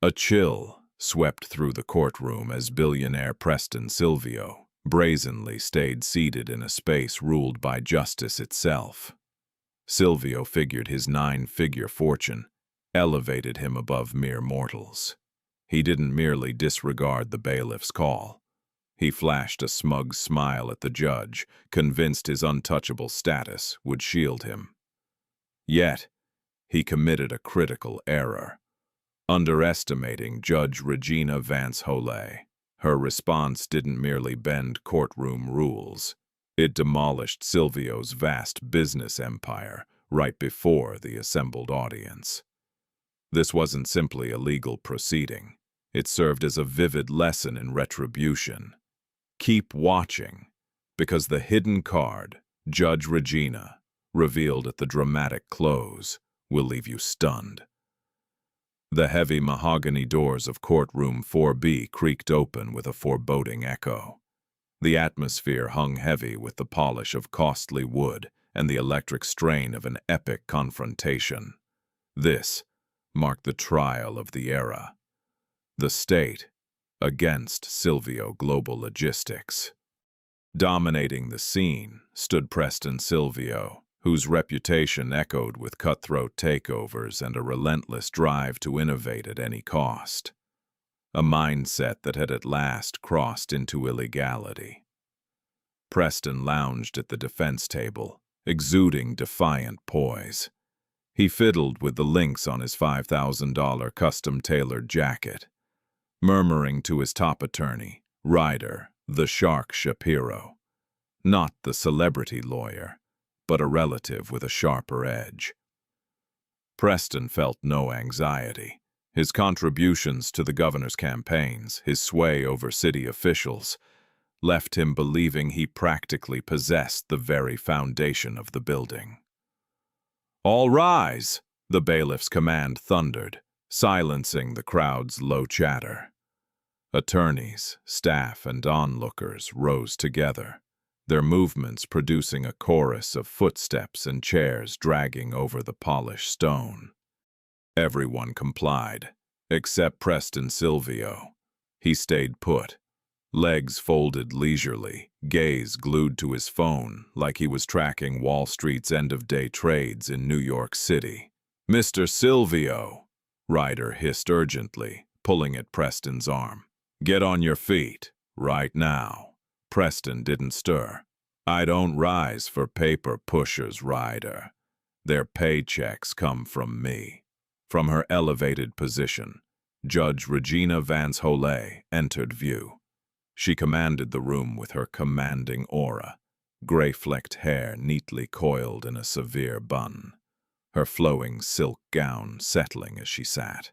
A chill swept through the courtroom as billionaire Preston Silvio brazenly stayed seated in a space ruled by justice itself. Silvio figured his nine-figure fortune elevated him above mere mortals. He didn't merely disregard the bailiff's call. He flashed a smug smile at the judge, convinced his untouchable status would shield him. Yet, he committed a critical error, underestimating Judge Regina Vance Holley. Her response didn't merely bend courtroom rules. It demolished Silvio's vast business empire right before the assembled audience. This wasn't simply a legal proceeding. It served as a vivid lesson in retribution. Keep watching, because the hidden card, Judge Regina, revealed at the dramatic close, will leave you stunned. The heavy mahogany doors of courtroom 4B creaked open with a foreboding echo. The atmosphere hung heavy with the polish of costly wood and the electric strain of an epic confrontation. This marked the trial of the era. The state against Silvio Global Logistics. Dominating the scene stood Preston Silvio, whose reputation echoed with cutthroat takeovers and a relentless drive to innovate at any cost. A mindset that had at last crossed into illegality. Preston lounged at the defense table, exuding defiant poise. He fiddled with the links on his $5,000 custom-tailored jacket, murmuring to his top attorney, Ryder, the Shark Shapiro. Not the celebrity lawyer, but a relative with a sharper edge. Preston felt no anxiety. His contributions to the governor's campaigns, his sway over city officials, left him believing he practically possessed the very foundation of the building. "All rise!" the bailiff's command thundered, silencing the crowd's low chatter. Attorneys, staff, and onlookers rose together, their movements producing a chorus of footsteps and chairs dragging over the polished stone. Everyone complied, except Preston Silvio. He stayed put, legs folded leisurely, gaze glued to his phone like he was tracking Wall Street's end-of-day trades in New York City. "Mr. Silvio," Ryder hissed urgently, pulling at Preston's arm. "Get on your feet, right now." Preston didn't stir. "I don't rise for paper pushers, Ryder. Their paychecks come from me." From her elevated position, Judge Regina Vance Holley entered view. She commanded the room with her commanding aura, gray-flecked hair neatly coiled in a severe bun, her flowing silk gown settling as she sat.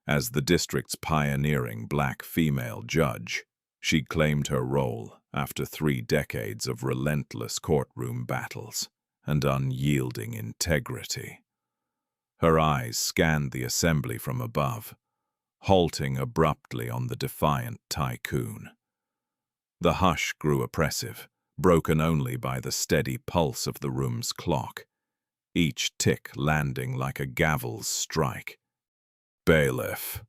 As the district's pioneering black female judge, she claimed her role after 3 decades of relentless courtroom battles and unyielding integrity. Her eyes scanned the assembly from above, halting abruptly on the defiant Tycoon. The hush grew oppressive, broken only by the steady pulse of the room's clock, each tick landing like a gavel's strike. "Bailiff,"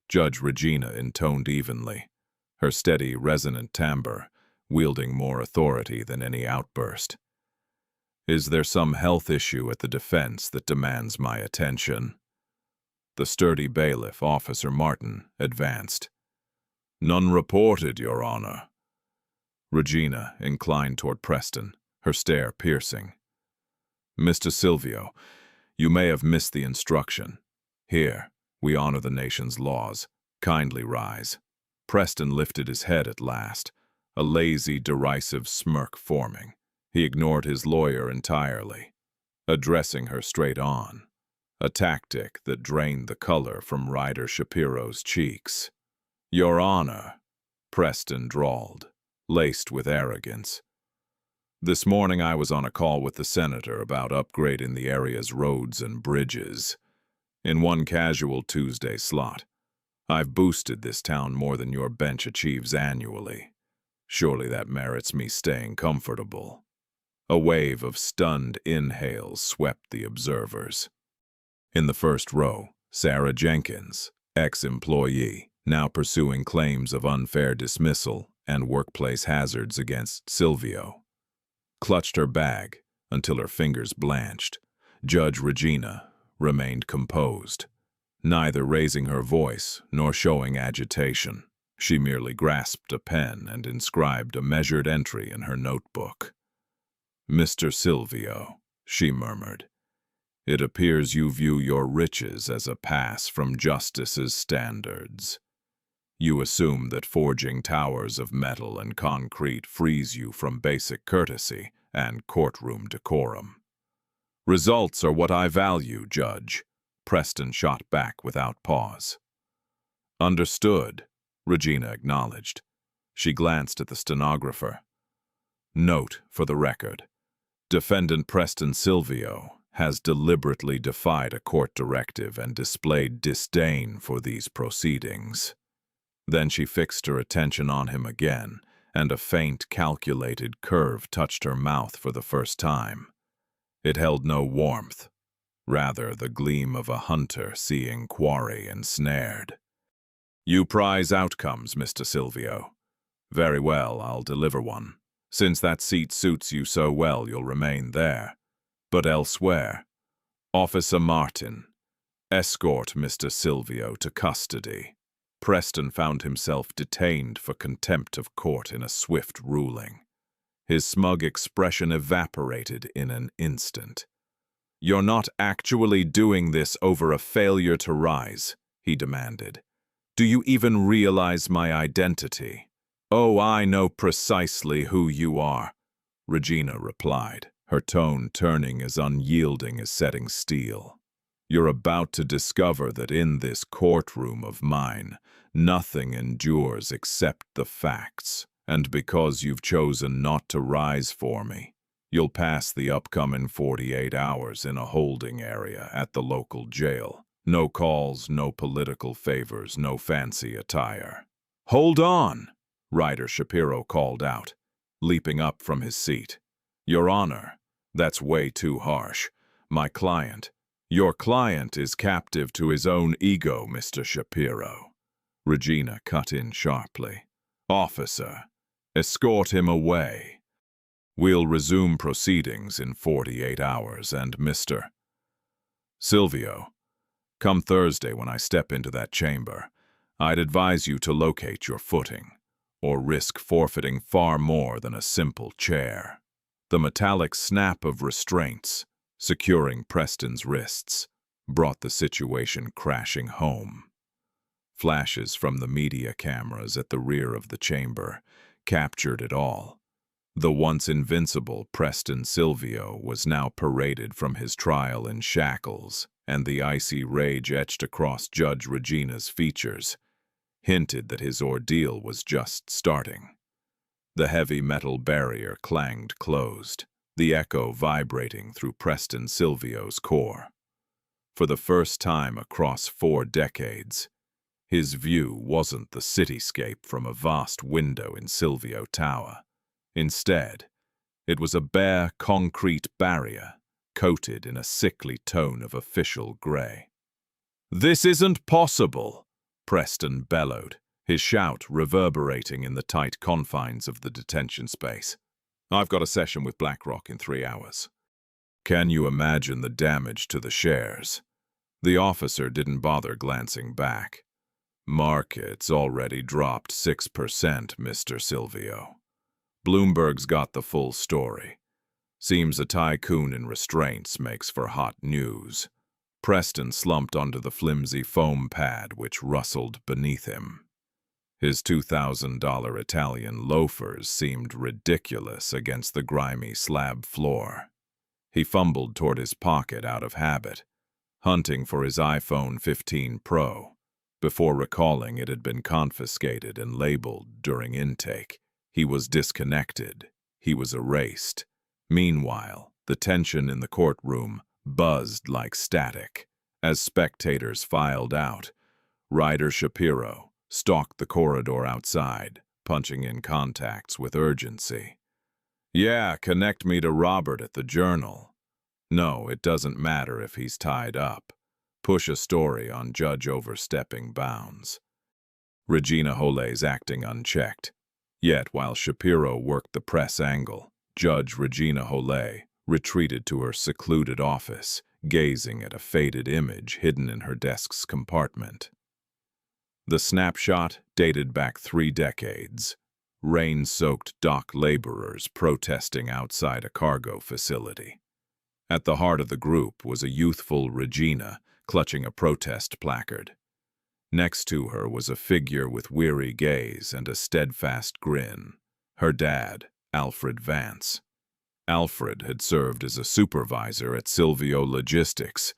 Judge Regina intoned evenly, her steady, resonant timbre wielding more authority than any outburst. "Is there some health issue at the defense that demands my attention?" The sturdy bailiff, Officer Martin, advanced. "None reported, Your Honor." Regina inclined toward Preston, her stare piercing. "Mr. Silvio, you may have missed the instruction. Here, we honor the nation's laws. Kindly rise." Preston lifted his head at last, a lazy, derisive smirk forming. He ignored his lawyer entirely, addressing her straight on, a tactic that drained the color from Ryder Shapiro's cheeks. "Your Honor," Preston drawled, laced with arrogance. "This morning I was on a call with the senator about upgrading the area's roads and bridges. In one casual Tuesday slot, I've boosted this town more than your bench achieves annually. Surely that merits me staying comfortable." A wave of stunned inhales swept the observers. In the first row, Sarah Jenkins, ex-employee, now pursuing claims of unfair dismissal and workplace hazards against Silvio, clutched her bag until her fingers blanched. Judge Regina remained composed, neither raising her voice nor showing agitation. She merely grasped a pen and inscribed a measured entry in her notebook. "Mr. Silvio," she murmured, "it appears you view your riches as a pass from justice's standards. You assume that forging towers of metal and concrete frees you from basic courtesy and courtroom decorum." "Results are what I value, Judge," Preston shot back without pause. "Understood," Regina acknowledged. She glanced at the stenographer. "Note for the record. Defendant Preston Silvio has deliberately defied a court directive and displayed disdain for these proceedings." Then she fixed her attention on him again, and a faint, calculated curve touched her mouth for the first time. It held no warmth, rather the gleam of a hunter seeing quarry ensnared. "You prize outcomes, Mr. Silvio. Very well, I'll deliver one. Since that seat suits you so well, you'll remain there. But elsewhere, Officer Martin, escort Mr. Silvio to custody." Preston found himself detained for contempt of court in a swift ruling. His smug expression evaporated in an instant. "You're not actually doing this over a failure to rise," he demanded. "Do you even realize my identity?" "Oh, I know precisely who you are," Regina replied, her tone turning as unyielding as setting steel. "You're about to discover that in this courtroom of mine, nothing endures except the facts, and because you've chosen not to rise for me, you'll pass the upcoming 48 hours in a holding area at the local jail. No calls, no political favors, no fancy attire." "Hold on!" Ryder Shapiro called out, leaping up from his seat. "Your Honor, that's way too harsh. Your client is captive to his own ego, Mr. Shapiro." Regina cut in sharply. "Officer, escort him away. We'll resume proceedings in 48 hours, and Mr. Silvio, come Thursday when I step into that chamber, I'd advise you to locate your footing, or risk forfeiting far more than a simple chair." The metallic snap of restraints, securing Preston's wrists, brought the situation crashing home. Flashes from the media cameras at the rear of the chamber captured it all. The once invincible Preston Silvio was now paraded from his trial in shackles, and the icy rage etched across Judge Regina's features hinted that his ordeal was just starting. The heavy metal barrier clanged closed, the echo vibrating through Preston Silvio's core. For the first time across 4 decades, his view wasn't the cityscape from a vast window in Silvio Tower. Instead, it was a bare concrete barrier, coated in a sickly tone of official gray. "This isn't possible!" Preston bellowed, his shout reverberating in the tight confines of the detention space. "I've got a session with BlackRock in 3 hours." "Can you imagine the damage to the shares?" The officer didn't bother glancing back. "Markets already dropped 6%, Mr. Silvio. Bloomberg's got the full story. Seems a tycoon in restraints makes for hot news." Preston slumped onto the flimsy foam pad which rustled beneath him. His $2,000 Italian loafers seemed ridiculous against the grimy slab floor. He fumbled toward his pocket out of habit, hunting for his iPhone 15 Pro. Before recalling it had been confiscated and labeled during intake, he was disconnected. He was erased. Meanwhile, the tension in the courtroom buzzed like static. As spectators filed out, Ryder Shapiro stalked the corridor outside, punching in contacts with urgency. "Yeah, connect me to Robert at the Journal. No, it doesn't matter if he's tied up. push a story on Judge overstepping bounds. Regina Hole's acting unchecked. Yet, while Shapiro worked the press angle, Judge Regina Hole retreated to her secluded office, gazing at a faded image hidden in her desk's compartment. The snapshot dated back 3 decades. Rain-soaked dock laborers protesting outside a cargo facility. At the heart of the group was a youthful Regina clutching a protest placard. Next to her was a figure with weary gaze and a steadfast grin. Her dad, Alfred Vance. Alfred had served as a supervisor at Silvio Logistics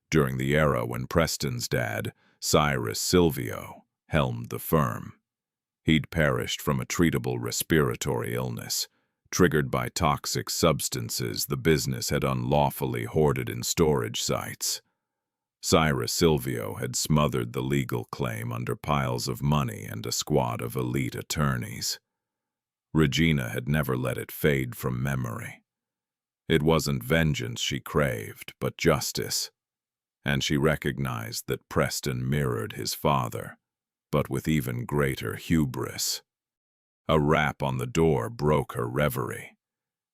during the era when Preston's dad, Cyrus Silvio, helmed the firm. He'd perished from a treatable respiratory illness, triggered by toxic substances the business had unlawfully hoarded in storage sites. Cyrus Silvio had smothered the legal claim under piles of money and a squad of elite attorneys. Regina had never let it fade from memory. It wasn't vengeance she craved, but justice, and she recognized that Preston mirrored his father, but with even greater hubris. A rap on the door broke her reverie.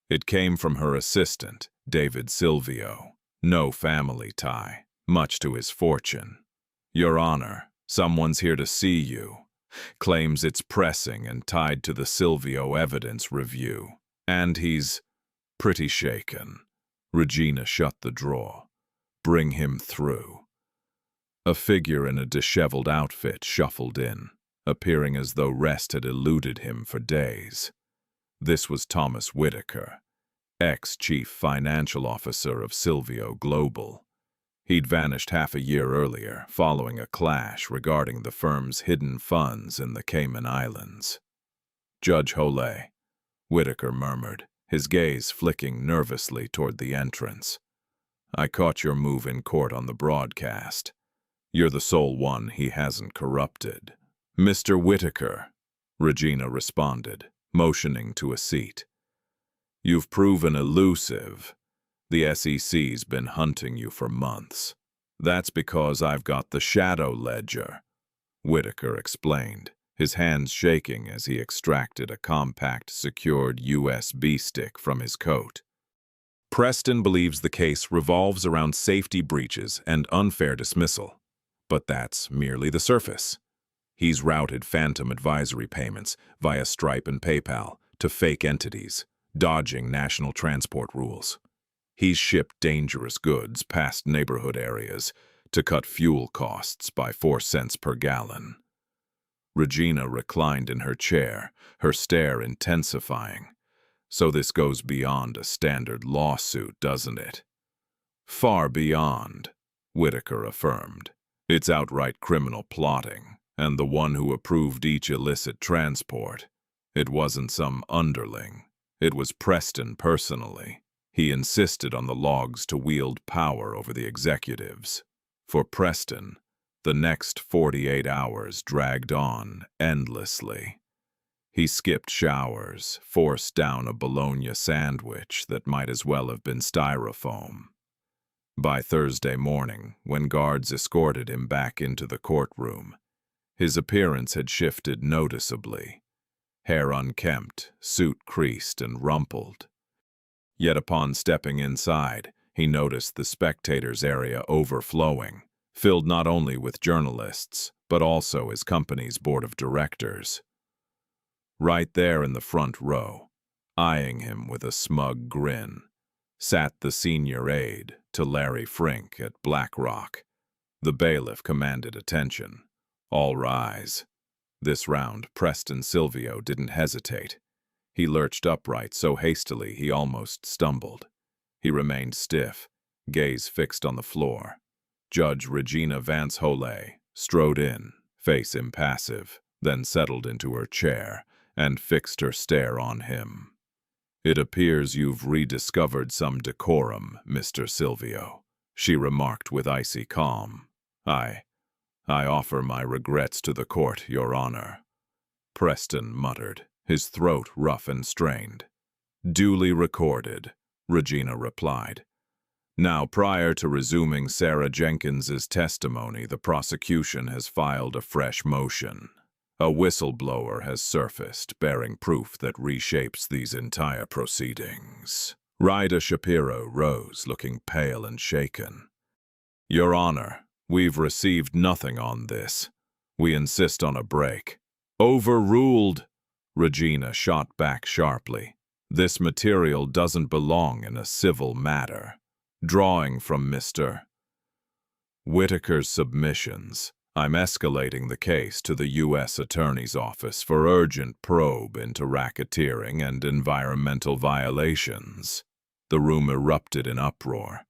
It came from her assistant, David Silvio. No family tie, much to his fortune. "Your Honor, someone's here to see you." Claims it's pressing and tied to the Silvio evidence review. And he's pretty shaken. Regina shut the drawer. "Bring him through." A figure in a disheveled outfit shuffled in, appearing as though rest had eluded him for days. This was Thomas Whitaker, ex-chief financial officer of Silvio Global. He'd vanished half a year earlier, following a clash regarding the firm's hidden funds in the Cayman Islands. "Judge Hole," Whitaker murmured, his gaze flicking nervously toward the entrance. "I caught your move in court on the broadcast. You're the sole one he hasn't corrupted." "Mr. Whitaker," Regina responded, motioning to a seat. "You've proven elusive. The SEC's been hunting you for months. That's because I've got the shadow ledger," Whitaker explained, his hands shaking as he extracted a compact, secured USB stick from his coat. "Preston believes the case revolves around safety breaches and unfair dismissal, but that's merely the surface. He's routed phantom advisory payments via Stripe and PayPal to fake entities, dodging national transport rules. He's shipped dangerous goods past neighborhood areas to cut fuel costs by 4 cents per gallon." Regina reclined in her chair, her stare intensifying. "So this goes beyond a standard lawsuit, doesn't it?" "Far beyond," Whitaker affirmed. "It's outright criminal plotting, and the one who approved each illicit transport. It wasn't some underling. It was Preston personally. He insisted on the logs to wield power over the executives. For Preston, the next 48 hours dragged on endlessly. He skipped showers, forced down a bologna sandwich that might as well have been styrofoam. By Thursday morning, when guards escorted him back into the courtroom, his appearance had shifted noticeably. Hair unkempt, suit creased and rumpled. Yet upon stepping inside, he noticed the spectators' area overflowing, filled not only with journalists, but also his company's board of directors. Right there in the front row, eyeing him with a smug grin, sat the senior aide to Larry Frink at BlackRock. The bailiff commanded attention. "All rise." This round, Preston Silvio didn't hesitate. He lurched upright so hastily he almost stumbled. He remained stiff, gaze fixed on the floor. Judge Regina Vance Hole strode in, face impassive, then settled into her chair and fixed her stare on him. "It appears you've rediscovered some decorum, Mr. Silvio," she remarked with icy calm. I offer my regrets to the court, Your Honor." Preston muttered, his throat rough and strained. "Duly recorded," Regina replied. Now, prior to resuming Sarah Jenkins's testimony, the prosecution has filed a fresh motion. A whistleblower has surfaced, bearing proof that reshapes these entire proceedings. Ryder Shapiro rose, looking pale and shaken. Your Honor, we've received nothing on this. We insist on a break. Overruled! Regina shot back sharply. This material doesn't belong in a civil matter. Drawing from Mr. Whitaker's submissions, I'm escalating the case to the U.S. Attorney's Office for urgent probe into racketeering and environmental violations. The room erupted in uproar.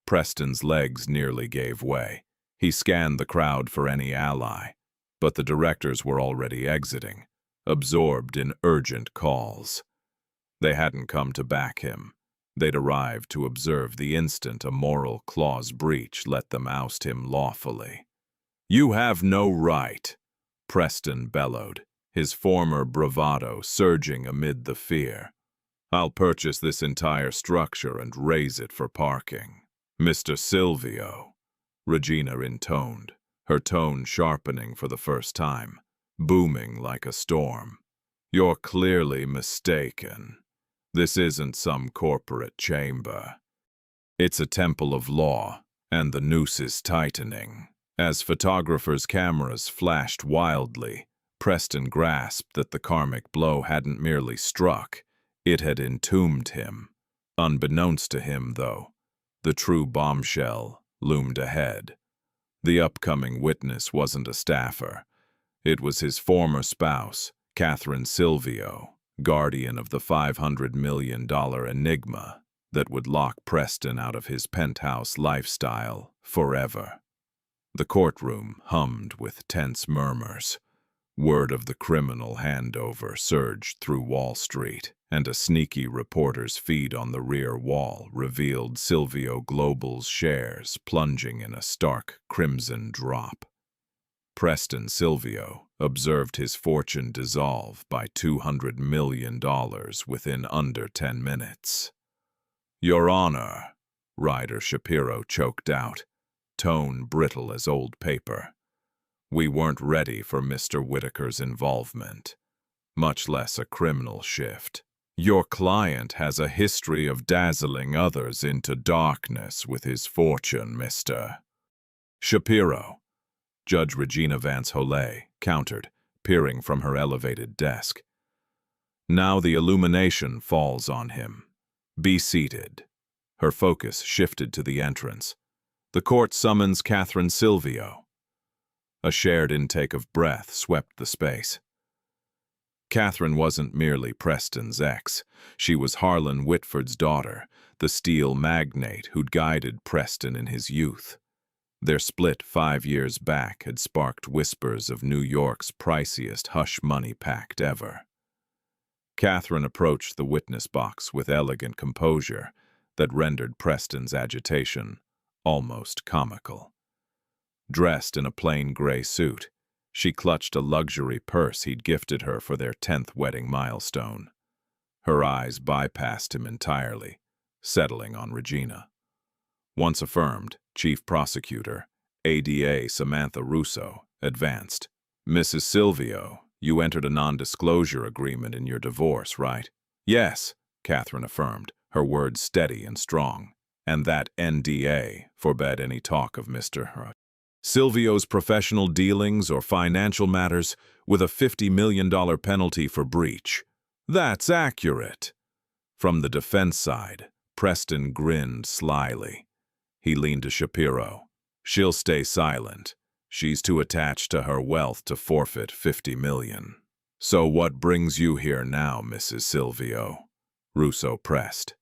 Preston's legs nearly gave way. He scanned the crowd for any ally, but the directors were already exiting, absorbed in urgent calls. They hadn't come to back him. They'd arrived to observe the instant a moral clause breach let them oust him lawfully. You have no right, Preston bellowed, his former bravado surging amid the fear. I'll purchase this entire structure and raise it for parking. Mr. Silvio, Regina intoned, her tone sharpening for the first time, booming like a storm. You're clearly mistaken. This isn't some corporate chamber. It's a temple of law, and the noose is tightening. As photographers' cameras flashed wildly, Preston grasped that the karmic blow hadn't merely struck, it had entombed him. Unbeknownst to him, though, the true bombshell loomed ahead. The upcoming witness wasn't a staffer. It was his former spouse, Catherine Silvio, guardian of the $500 million enigma that would lock Preston out of his penthouse lifestyle forever. The courtroom hummed with tense murmurs. Word of the criminal handover surged through Wall Street, and a sneaky reporter's feed on the rear wall revealed Silvio Global's shares plunging in a stark crimson drop. Preston Silvio observed his fortune dissolve by $200 million within under 10 minutes. Your Honor, Ryder Shapiro choked out, tone brittle as old paper. We weren't ready for Mr. Whitaker's involvement, much less a criminal shift. Your client has a history of dazzling others into darkness with his fortune, Mr. Shapiro. Judge Regina Vance Hollet countered, peering from her elevated desk. Now the illumination falls on him. Be seated. Her focus shifted to the entrance. The court summons Catherine Silvio. A shared intake of breath swept the space. Catherine wasn't merely Preston's ex. She was Harlan Whitford's daughter, the steel magnate who'd guided Preston in his youth. Their split 5 years back had sparked whispers of New York's priciest hush-money pact ever. Catherine approached the witness box with elegant composure that rendered Preston's agitation almost comical. Dressed in a plain gray suit, she clutched a luxury purse he'd gifted her for their 10th wedding milestone. Her eyes bypassed him entirely, settling on Regina. Once affirmed, Chief Prosecutor, ADA Samantha Russo, advanced. Mrs. Silvio, you entered a non-disclosure agreement in your divorce, right? Yes, Catherine affirmed, her words steady and strong. And that NDA forbade any talk of Mr. Silvio's professional dealings or financial matters with a $50 million penalty for breach. That's accurate. From the defense side, Preston grinned slyly. He leaned to Shapiro. She'll stay silent. She's too attached to her wealth to forfeit $50 million. So what brings you here now, Mrs. Silvio? Russo pressed.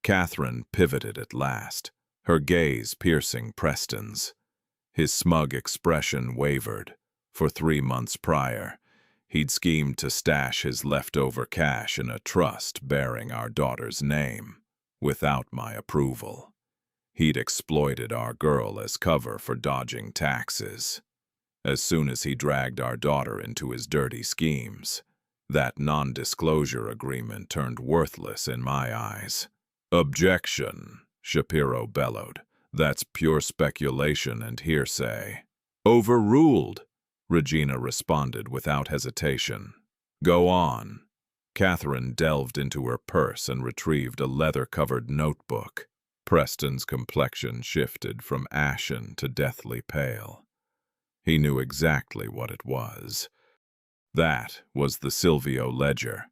Catherine pivoted at last, her gaze piercing Preston's. His smug expression wavered. For 3 months prior, he'd schemed to stash his leftover cash in a trust bearing our daughter's name, without my approval. He'd exploited our girl as cover for dodging taxes. As soon as he dragged our daughter into his dirty schemes, that non-disclosure agreement turned worthless in my eyes. Objection, Shapiro bellowed. "That's pure speculation and hearsay." "Overruled," Regina responded without hesitation. "Go on." Catherine delved into her purse and retrieved a leather-covered notebook. Preston's complexion shifted from ashen to deathly pale. He knew exactly what it was. That was the Silvio ledger.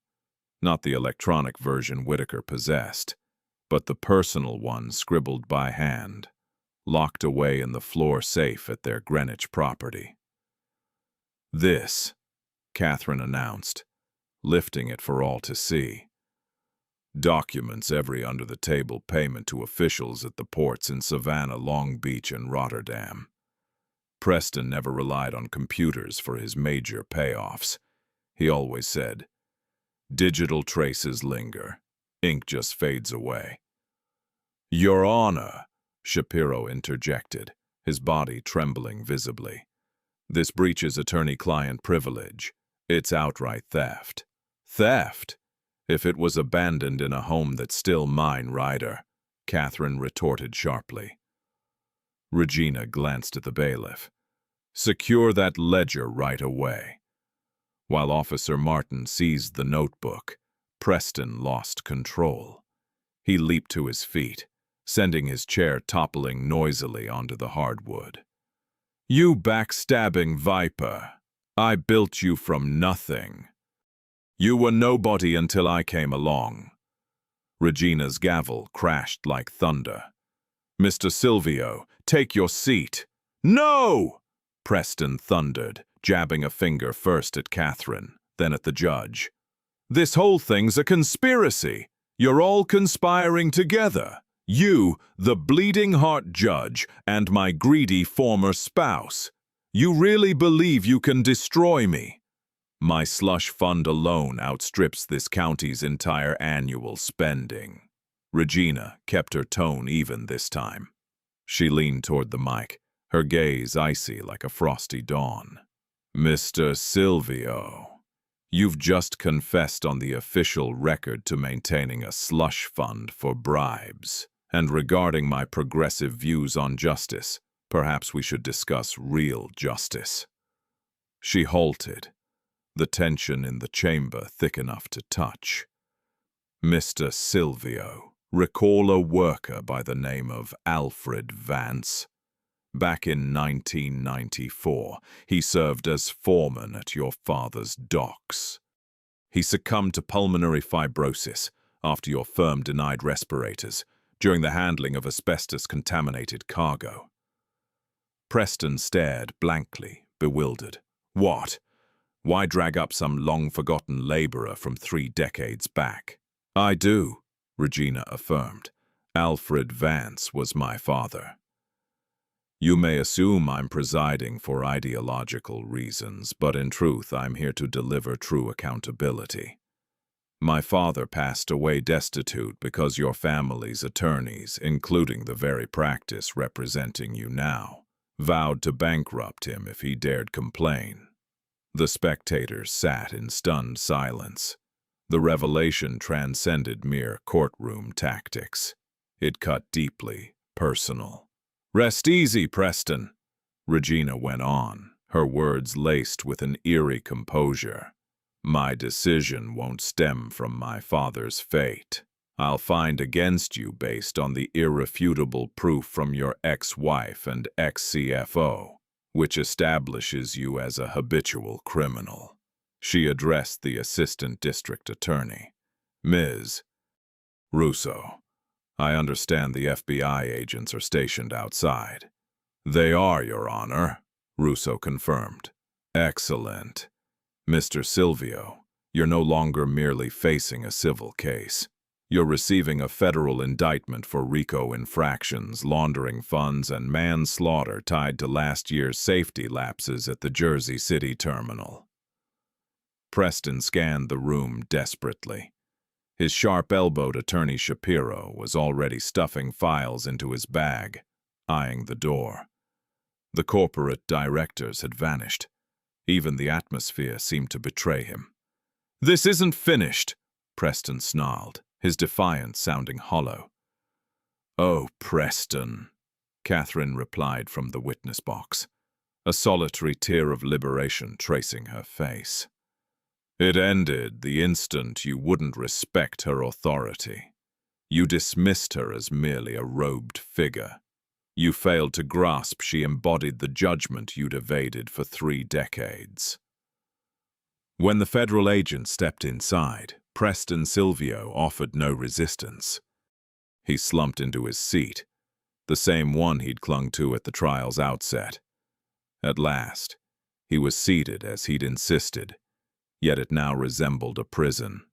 Not the electronic version Whitaker possessed, but the personal one scribbled by hand, locked away in the floor safe at their Greenwich property. "This," Catherine announced, lifting it for all to see, "documents every under-the-table payment to officials at the ports in Savannah, Long Beach, and Rotterdam. Preston never relied on computers for his major payoffs. He always said, 'Digital traces linger. Ink just fades away.'" "Your Honor," Shapiro interjected, his body trembling visibly. "This breaches attorney-client privilege. It's outright theft." "Theft? If it was abandoned in a home that's still mine, Ryder," Catherine retorted sharply. Regina glanced at the bailiff. "Secure that ledger right away." While Officer Martin seized the notebook, Preston lost control. He leaped to his feet, sending his chair toppling noisily onto the hardwood. "You backstabbing viper! I built you from nothing. You were nobody until I came along." Regina's gavel crashed like thunder. "Mr. Silvio, take your seat." "No!" Preston thundered, jabbing a finger first at Catherine, then at the judge. "This whole thing's a conspiracy. You're all conspiring together. You, the bleeding heart judge, and my greedy former spouse. You really believe you can destroy me? My slush fund alone outstrips this county's entire annual spending." Regina kept her tone even this time. She leaned toward the mic, her gaze icy like a frosty dawn. "Mr. Silvio, you've just confessed on the official record to maintaining a slush fund for bribes. And regarding my progressive views on justice, perhaps we should discuss real justice." She halted, the tension in the chamber thick enough to touch. "Mr. Silvio, recall a worker by the name of Alfred Vance? Back in 1994, he served as foreman at your father's docks. He succumbed to pulmonary fibrosis after your firm denied respirators during the handling of asbestos-contaminated cargo." Preston stared blankly, bewildered. "What? Why drag up some long-forgotten laborer from 3 decades back?" "I do," Regina affirmed. "Alfred Vance was my father. You may assume I'm presiding for ideological reasons, but in truth I'm here to deliver true accountability. My father passed away destitute because your family's attorneys, including the very practice representing you now, vowed to bankrupt him if he dared complain." The spectators sat in stunned silence. The revelation transcended mere courtroom tactics. It cut deeply personal. "Rest easy, Preston," Regina went on, her words laced with an eerie composure. "My decision won't stem from my father's fate. I'll find against you based on the irrefutable proof from your ex-wife and ex-CFO, which establishes you as a habitual criminal." She addressed the assistant district attorney. "Ms. Russo, I understand the FBI agents are stationed outside." "They are, Your Honor," Russo confirmed. "Excellent. Mr. Silvio, you're no longer merely facing a civil case. You're receiving a federal indictment for RICO infractions, laundering funds, and manslaughter tied to last year's safety lapses at the Jersey City terminal." Preston scanned the room desperately. His sharp-elbowed attorney Shapiro was already stuffing files into his bag, eyeing the door. The corporate directors had vanished. Even the atmosphere seemed to betray him. "This isn't finished," Preston snarled, his defiance sounding hollow. "Oh, Preston," Catherine replied from the witness box, a solitary tear of liberation tracing her face. "It ended the instant you wouldn't respect her authority. You dismissed her as merely a robed figure. You failed to grasp she embodied the judgment you'd evaded for 3 decades." When the federal agent stepped inside, Preston Silvio offered no resistance. He slumped into his seat, the same one he'd clung to at the trial's outset. At last, he was seated as he'd insisted, yet it now resembled a prison.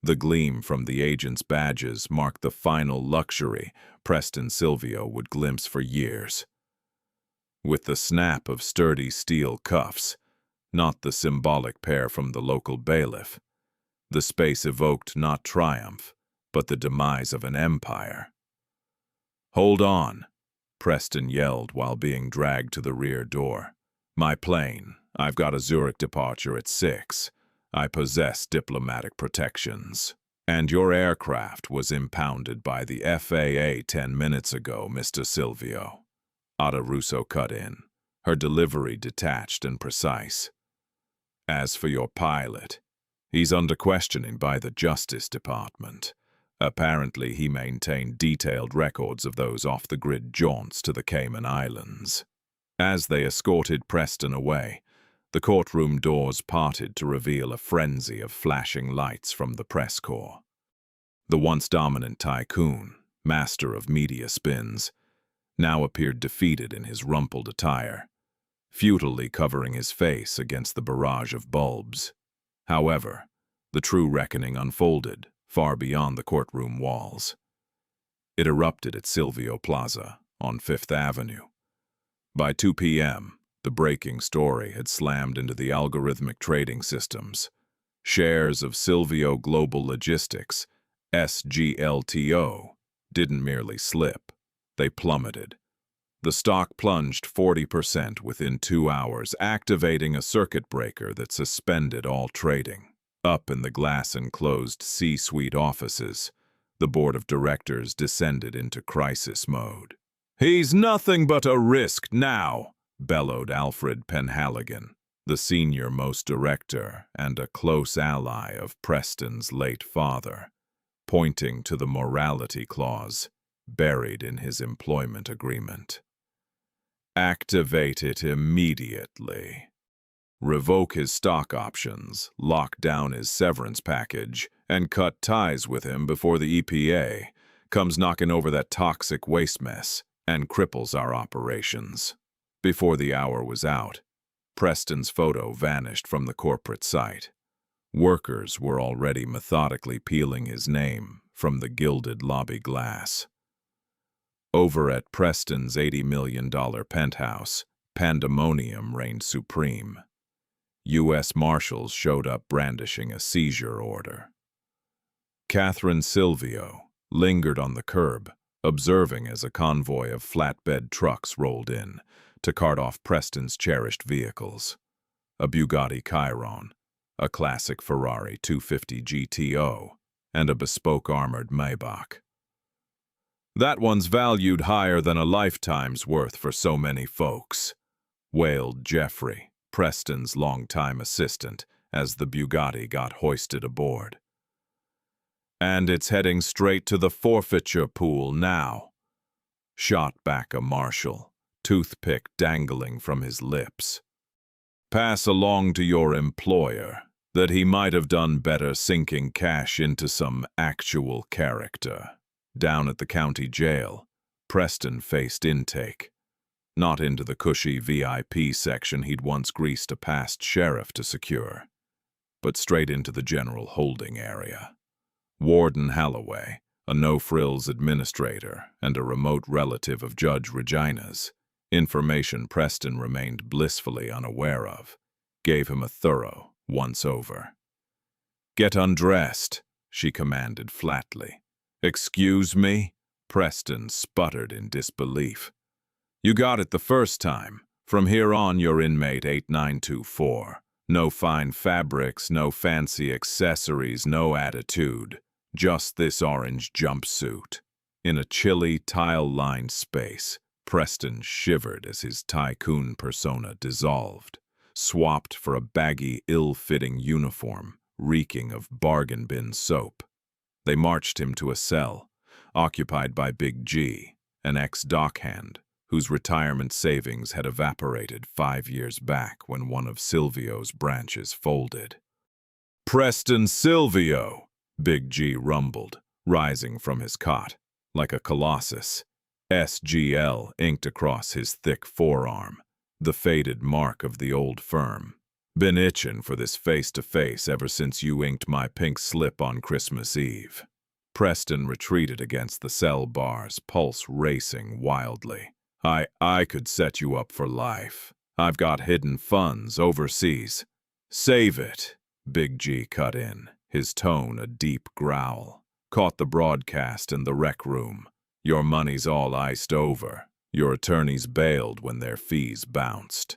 The gleam from the agent's badges marked the final luxury Preston Silvio would glimpse for years. With the snap of sturdy steel cuffs, not the symbolic pair from the local bailiff, the space evoked not triumph, but the demise of an empire. "Hold on," Preston yelled while being dragged to the rear door. "My plane. I've got a Zurich departure at 6. I possess diplomatic protections. And your aircraft was impounded by the FAA 10 minutes ago, Mr. Silvio." Ada Russo cut in, her delivery detached and precise. "As for your pilot, he's under questioning by the Justice Department. Apparently he maintained detailed records of those off-the-grid jaunts to the Cayman Islands." As they escorted Preston away, the courtroom doors parted to reveal a frenzy of flashing lights from the press corps. The once dominant Tycoon, master of media spins, now appeared defeated in his rumpled attire, futilely covering his face against the barrage of bulbs. However, the true reckoning unfolded far beyond the courtroom walls. It erupted at Silvio Plaza on 5th Avenue. By 2 p.m., the breaking story had slammed into the algorithmic trading systems. Shares of Silvio Global Logistics, SGLTO, didn't merely slip, they plummeted. The stock plunged 40% within 2 hours, activating a circuit breaker that suspended all trading. Up in the glass-enclosed C-suite offices, the board of directors descended into crisis mode. "He's nothing but a risk now," bellowed Alfred Penhaligon, the senior-most director and a close ally of Preston's late father, pointing to the morality clause buried in his employment agreement. "Activate it immediately. Revoke his stock options, lock down his severance package, and cut ties with him before the EPA comes knocking over that toxic waste mess and cripples our operations." Before the hour was out, Preston's photo vanished from the corporate site. Workers were already methodically peeling his name from the gilded lobby glass. Over at Preston's $80 million penthouse, pandemonium reigned supreme. U.S. Marshals showed up brandishing a seizure order. Catherine Silvio lingered on the curb, observing as a convoy of flatbed trucks rolled in to cart off Preston's cherished vehicles. A Bugatti Chiron, a classic Ferrari 250 GTO, and a bespoke armored Maybach. "That one's valued higher than a lifetime's worth for so many folks," wailed Jeffrey, Preston's longtime assistant, as the Bugatti got hoisted aboard. "And it's heading straight to the forfeiture pool now," shot back a marshal, toothpick dangling from his lips. "Pass along to your employer that he might have done better sinking cash into some actual character." Down at the county jail, Preston faced intake. Not into the cushy VIP section he'd once greased a past sheriff to secure, but straight into the general holding area. Warden Halloway, a no-frills administrator and a remote relative of Judge Regina's, information Preston remained blissfully unaware of, gave him a thorough once-over. "Get undressed," she commanded flatly. "Excuse me?" Preston sputtered in disbelief. "You got it the first time. From here on, you're inmate 8924. No fine fabrics, no fancy accessories, no attitude. Just this orange jumpsuit." In a chilly, tile-lined space, Preston shivered as his Tycoon persona dissolved, swapped for a baggy, ill-fitting uniform, reeking of bargain bin soap. They marched him to a cell, occupied by Big G, an ex-dockhand, whose retirement savings had evaporated 5 years back when one of Silvio's branches folded. "Preston Silvio!" Big G rumbled, rising from his cot. Like a colossus, SGL inked across his thick forearm, the faded mark of the old firm. "Been itching for this face-to-face ever since you inked my pink slip on Christmas Eve." Preston retreated against the cell bars, pulse racing wildly. I could set you up for life. I've got hidden funds overseas." "Save it," Big G cut in, his tone a deep growl. "Caught the broadcast in the rec room. Your money's all iced over. Your attorneys bailed when their fees bounced.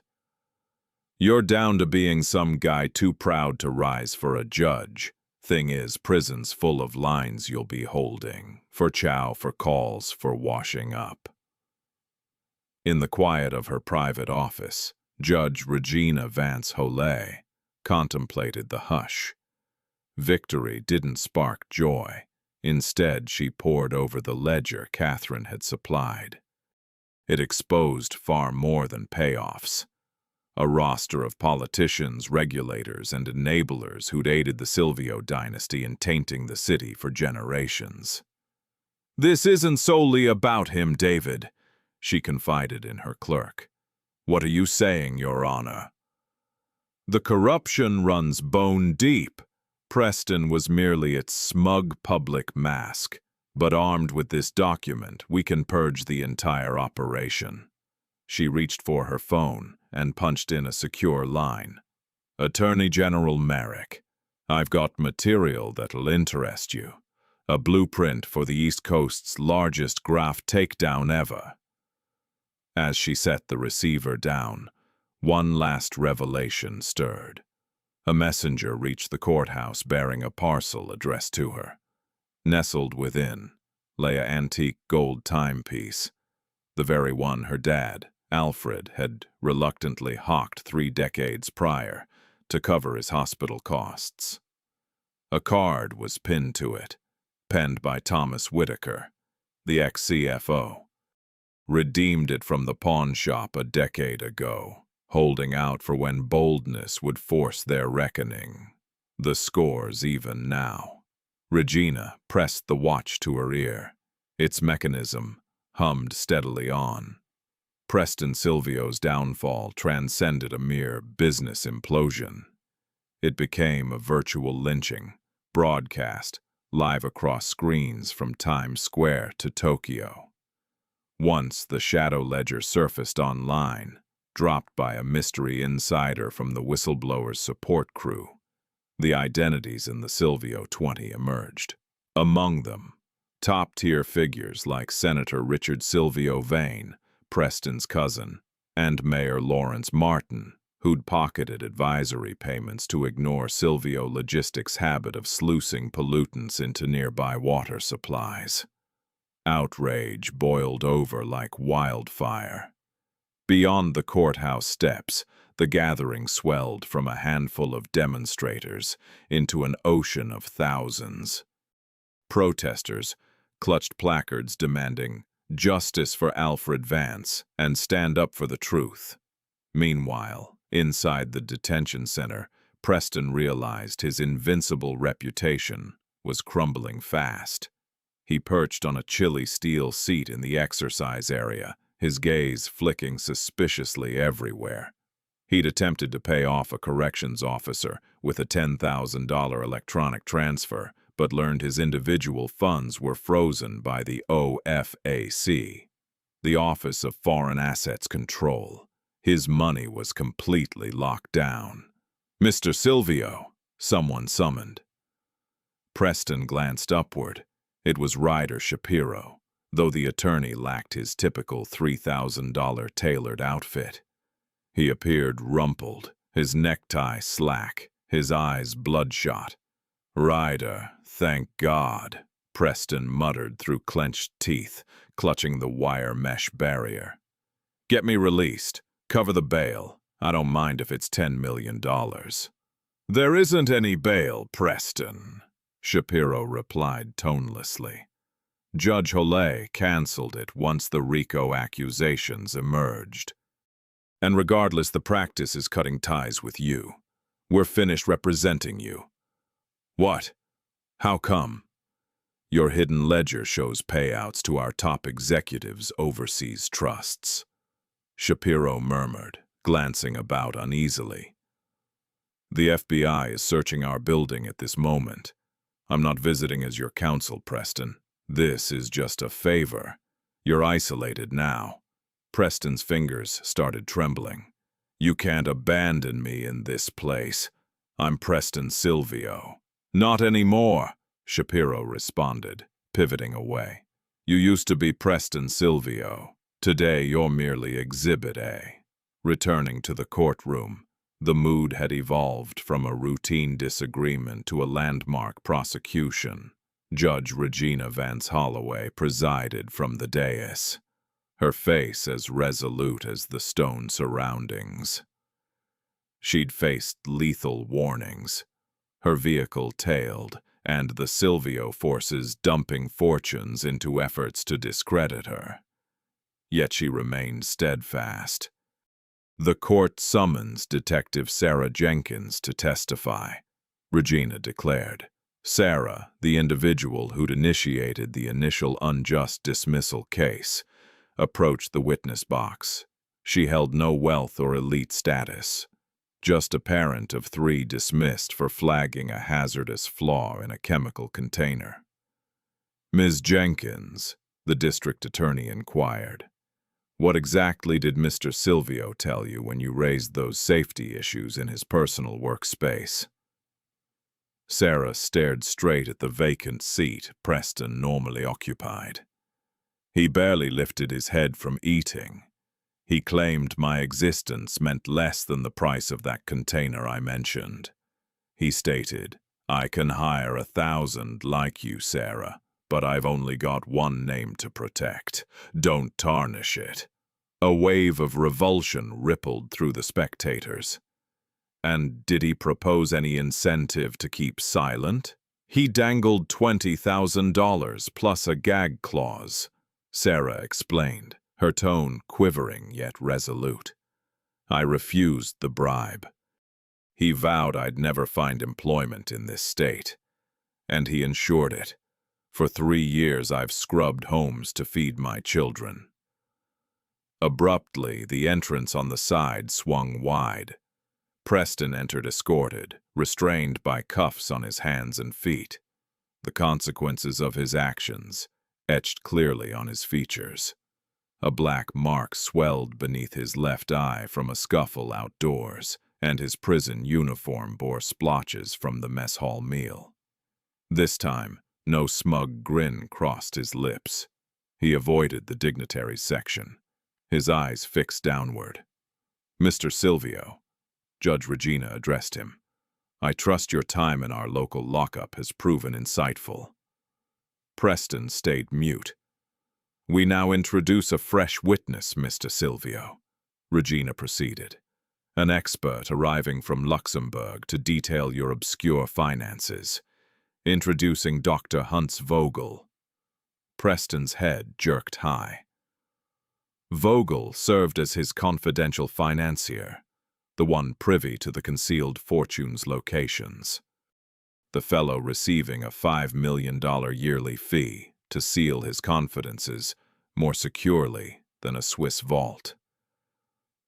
You're down to being some guy too proud to rise for a judge. Thing is, prison's full of lines you'll be holding. For chow, for calls, for washing up." In the quiet of her private office, Judge Regina Vance Hollet contemplated the hush. Victory didn't spark joy. Instead, she pored over the ledger Catherine had supplied. It exposed far more than payoffs. A roster of politicians, regulators, and enablers who'd aided the Silvio dynasty in tainting the city for generations. "This isn't solely about him, David," she confided in her clerk. "What are you saying, Your Honor?" "The corruption runs bone deep." Preston was merely its smug public mask, but armed with this document, we can purge the entire operation. She reached for her phone and punched in a secure line. "Attorney General Merrick, I've got material that'll interest you. A blueprint for the East Coast's largest graft takedown ever." As she set the receiver down, one last revelation stirred. A messenger reached the courthouse bearing a parcel addressed to her. Nestled within lay an antique gold timepiece, the very one her dad, Alfred, had reluctantly hawked 3 decades prior to cover his hospital costs. A card was pinned to it, penned by Thomas Whitaker, the ex-CFO. Redeemed it from the pawn shop a decade ago, holding out for when boldness would force their reckoning. The score's even now. Regina pressed the watch to her ear. Its mechanism hummed steadily on. Preston Silvio's downfall transcended a mere business implosion. It became a virtual lynching, broadcast live across screens from Times Square to Tokyo. Once the shadow ledger surfaced online, dropped by a mystery insider from the whistleblower's support crew, the identities in the Silvio 20 emerged. Among them, top-tier figures like Senator Richard Silvio Vane, Preston's cousin, and Mayor Lawrence Martin, who'd pocketed advisory payments to ignore Silvio Logistics' habit of sluicing pollutants into nearby water supplies. Outrage boiled over like wildfire. Beyond the courthouse steps, the gathering swelled from a handful of demonstrators into an ocean of thousands. Protesters clutched placards demanding justice for Alfred Vance and stand up for the truth. Meanwhile, inside the detention center, Preston realized his invincible reputation was crumbling fast. He perched on a chilly steel seat in the exercise area, his gaze flicking suspiciously everywhere. He'd attempted to pay off a corrections officer with a $10,000 electronic transfer, but learned his individual funds were frozen by the OFAC, the Office of Foreign Assets Control. His money was completely locked down. "Mr. Silvio," someone summoned. Preston glanced upward. It was Ryder Shapiro, though the attorney lacked his typical $3,000 tailored outfit. He appeared rumpled, his necktie slack, his eyes bloodshot. "Ryder, thank God," Preston muttered through clenched teeth, clutching the wire mesh barrier. "Get me released. Cover the bail. I don't mind if it's $10 million. "There isn't any bail, Preston," Shapiro replied tonelessly. "Judge Holley canceled it once the RICO accusations emerged. And regardless, the practice is cutting ties with you. We're finished representing you." "What? How come?" "Your hidden ledger shows payouts to our top executives' overseas trusts," Shapiro murmured, glancing about uneasily. "The FBI is searching our building at this moment. I'm not visiting as your counsel, Preston. This is just a favor. You're isolated now." Preston's fingers started trembling. "You can't abandon me in this place. I'm Preston Silvio." "Not anymore," Shapiro responded, pivoting away. "You used to be Preston Silvio. Today you're merely Exhibit A." Returning to the courtroom, the mood had evolved from a routine disagreement to a landmark prosecution. Judge Regina Vance Holloway presided from the dais, her face as resolute as the stone surroundings. She'd faced lethal warnings, her vehicle tailed, and the Silvio forces dumping fortunes into efforts to discredit her. Yet she remained steadfast. "The court summons Detective Sarah Jenkins to testify," Regina declared. Sarah, the individual who'd initiated the initial unjust dismissal case, approached the witness box. She held no wealth or elite status, just a parent of 3 dismissed for flagging a hazardous flaw in a chemical container. "Ms. Jenkins," the district attorney inquired, "what exactly did Mr. Silvio tell you when you raised those safety issues in his personal workspace?" Sarah stared straight at the vacant seat Preston normally occupied. "He barely lifted his head from eating. He claimed my existence meant less than the price of that container I mentioned. He stated, 'I can hire 1,000 like you, Sarah, but I've only got one name to protect. Don't tarnish it.'" A wave of revulsion rippled through the spectators. "And did he propose any incentive to keep silent?" "He dangled $20,000 plus a gag clause," Sarah explained, her tone quivering yet resolute. "I refused the bribe. He vowed I'd never find employment in this state. And he ensured it. For 3 years I've scrubbed homes to feed my children." Abruptly, the entrance on the side swung wide. Preston entered escorted, restrained by cuffs on his hands and feet. The consequences of his actions etched clearly on his features. A black mark swelled beneath his left eye from a scuffle outdoors, and his prison uniform bore splotches from the mess hall meal. This time, no smug grin crossed his lips. He avoided the dignitaries' section, his eyes fixed downward. "Mr. Silvio," Judge Regina addressed him, "I trust your time in our local lockup has proven insightful." Preston stayed mute. "We now introduce a fresh witness, Mr. Silvio," Regina proceeded. "An expert arriving from Luxembourg to detail your obscure finances. Introducing Dr. Hans Vogel." Preston's head jerked high. Vogel served as his confidential financier, the one privy to the concealed fortune's locations. The fellow receiving a $5 million yearly fee to seal his confidences more securely than a Swiss vault.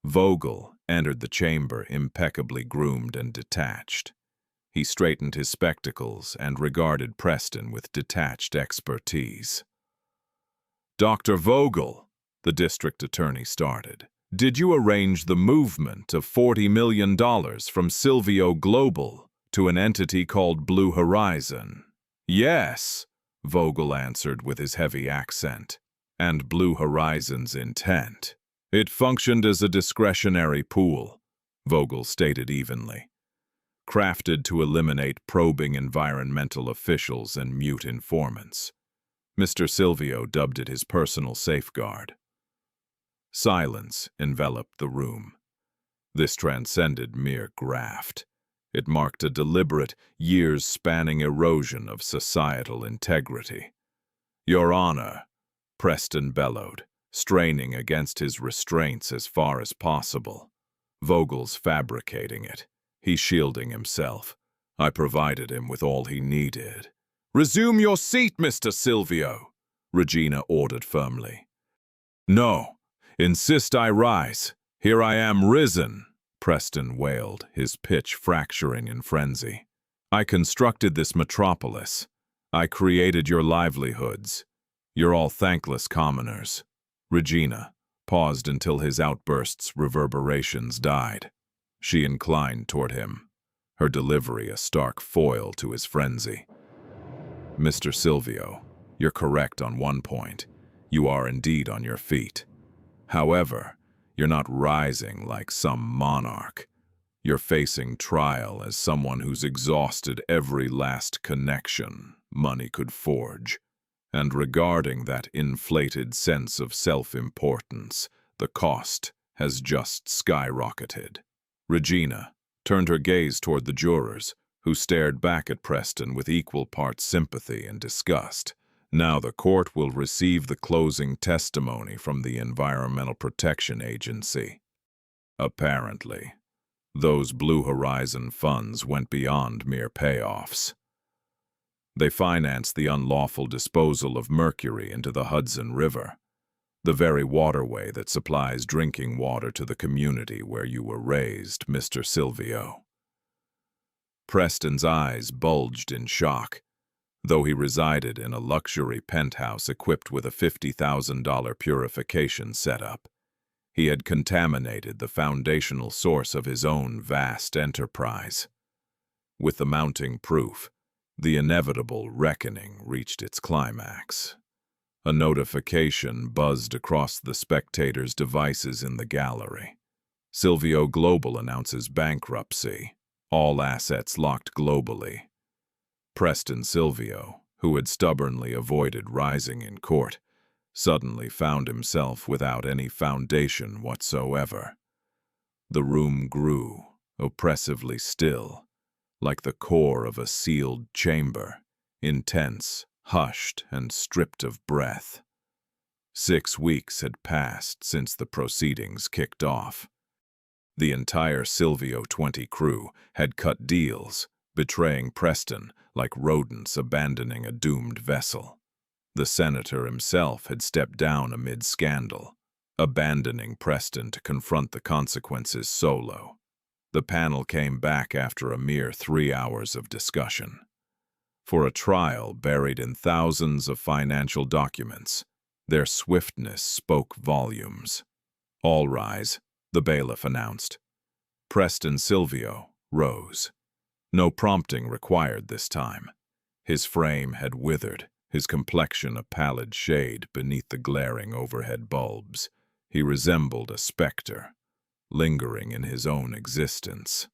Vogel entered the chamber impeccably groomed and detached. He straightened his spectacles and regarded Preston with detached expertise. "Dr. Vogel," the district attorney started, "did you arrange the movement of $40 million from Silvio Global to an entity called Blue Horizon?" "Yes," Vogel answered with his heavy accent. "And Blue Horizon's intent. It functioned as a discretionary pool," Vogel stated evenly, "crafted to eliminate probing environmental officials and mute informants. Mr. Silvio dubbed it his personal safeguard. Silence enveloped the room. This transcended mere graft. It marked a deliberate, years-spanning erosion of societal integrity. "Your Honor," Preston bellowed, straining against his restraints as far as possible. Vogel's fabricating it. He's shielding himself. I provided him with all he needed. "Resume your seat, Mr. Silvio," Regina ordered firmly. "No. Insist I rise. Here I am risen," Preston wailed, his pitch fracturing in frenzy. "I constructed this metropolis. I created your livelihoods. You're all thankless commoners." Regina paused until his outburst's reverberations died. She inclined toward him, her delivery a stark foil to his frenzy. "Mr. Silvio, you're correct on one point. You are indeed on your feet. However, you're not rising like some monarch. You're facing trial as someone who's exhausted every last connection money could forge. And regarding that inflated sense of self-importance, the cost has just skyrocketed." Regina turned her gaze toward the jurors, who stared back at Preston with equal parts sympathy and disgust. "Now the court will receive the closing testimony from the Environmental Protection Agency." Apparently, those Blue Horizon funds went beyond mere payoffs. They financed the unlawful disposal of mercury into the Hudson River, the very waterway that supplies drinking water to the community where you were raised, Mr. Silvio. Preston's eyes bulged in shock. Though he resided in a luxury penthouse equipped with a $50,000 purification setup, he had contaminated the foundational source of his own vast enterprise. With the mounting proof, the inevitable reckoning reached its climax. A notification buzzed across the spectators' devices in the gallery. Silvio Global announces bankruptcy. All assets locked globally. Preston Silvio, who had stubbornly avoided rising in court, suddenly found himself without any foundation whatsoever. The room grew, oppressively still, like the core of a sealed chamber, intense, hushed, and stripped of breath. 6 weeks had passed since the proceedings kicked off. The entire Silvio 20 crew had cut deals, betraying Preston like rodents abandoning a doomed vessel. The senator himself had stepped down amid scandal, abandoning Preston to confront the consequences solo. The panel came back after a mere 3 hours of discussion. For a trial buried in thousands of financial documents, their swiftness spoke volumes. "All rise," the bailiff announced. Preston Silvio rose. No prompting required this time. His frame had withered, his complexion a pallid shade beneath the glaring overhead bulbs. He resembled a specter, lingering in his own existence.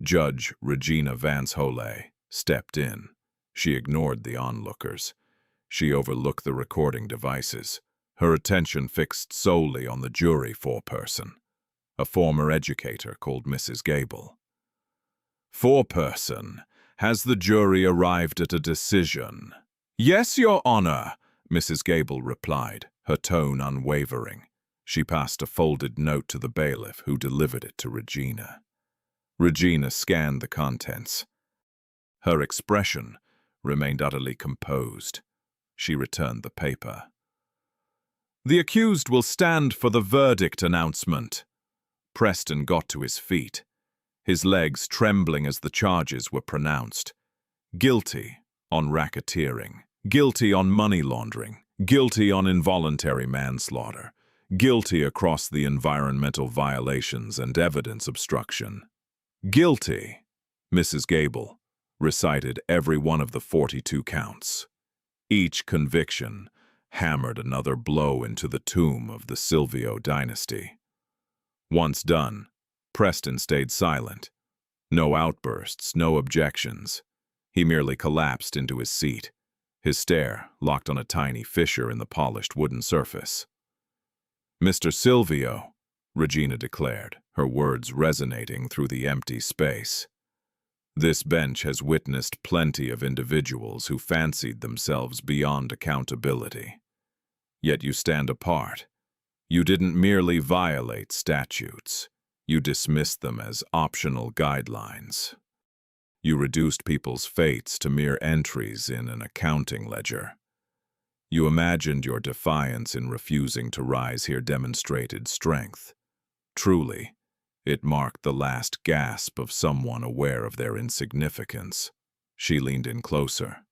Judge Regina Vance Hole stepped in. She ignored the onlookers. She overlooked the recording devices, her attention fixed solely on the jury foreperson, a former educator called Mrs. Gable. "Foreperson, has the jury arrived at a decision?" "Yes, Your Honor," Mrs. Gable replied, her tone unwavering. She passed a folded note to the bailiff, who delivered it to Regina. Regina scanned the contents. Her expression remained utterly composed. She returned the paper. "The accused will stand for the verdict announcement." Preston got to his feet, his legs trembling as the charges were pronounced. Guilty on racketeering, guilty on money laundering, guilty on involuntary manslaughter, guilty across the environmental violations and evidence obstruction. Guilty, Mrs. Gable recited every one of the 42 counts. Each conviction hammered another blow into the tomb of the Silvio dynasty. Once done, Preston stayed silent. No outbursts, no objections. He merely collapsed into his seat, his stare locked on a tiny fissure in the polished wooden surface. "Mr. Silvio," Regina declared, her words resonating through the empty space. "This bench has witnessed plenty of individuals who fancied themselves beyond accountability. Yet you stand apart. You didn't merely violate statutes. You dismissed them as optional guidelines. You reduced people's fates to mere entries in an accounting ledger. You imagined your defiance in refusing to rise here demonstrated strength. Truly, it marked the last gasp of someone aware of their insignificance." She leaned in closer.